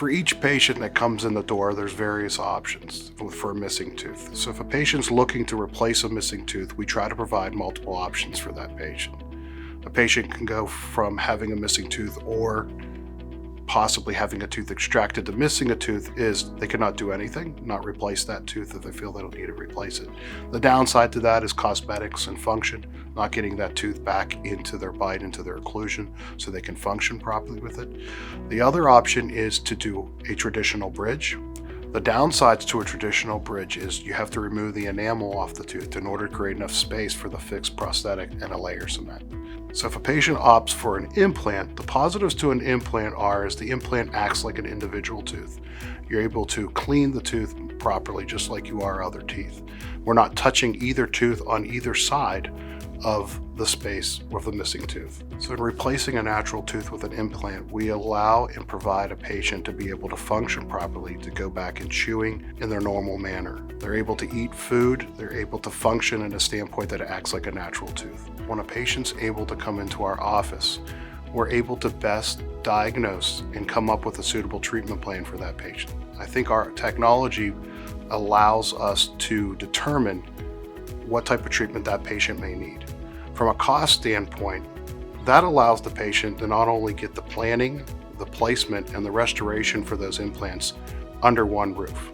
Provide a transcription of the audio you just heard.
For each patient that comes in the door, there's various options for a missing tooth. So if a patient's looking to replace a missing tooth, we try to provide multiple options for that patient. A patient can go from having a missing tooth or possibly having a tooth extracted to missing a tooth is they cannot do anything, not replace that tooth if they feel they don't need to replace it. The downside to that is cosmetics and function, not getting that tooth back into their bite, into their occlusion, so they can function properly with it. The other option is to do a traditional bridge. The downsides to a traditional bridge is you have to remove the enamel off the tooth in order to create enough space for the fixed prosthetic and a layer cement. So if a patient opts for an implant, the positives to an implant is the implant acts like an individual tooth. You're able to clean the tooth properly just like you are other teeth. We're not touching either tooth on either side of the space with the missing tooth. So in replacing a natural tooth with an implant, we allow and provide a patient to be able to function properly, to go back and chewing in their normal manner. They're able to eat food, they're able to function in a standpoint that it acts like a natural tooth. When a patient's able to come into our office, we're able to best diagnose and come up with a suitable treatment plan for that patient. I think our technology allows us to determine what type of treatment that patient may need. From a cost standpoint, that allows the patient to not only get the planning, the placement, and the restoration for those implants under one roof.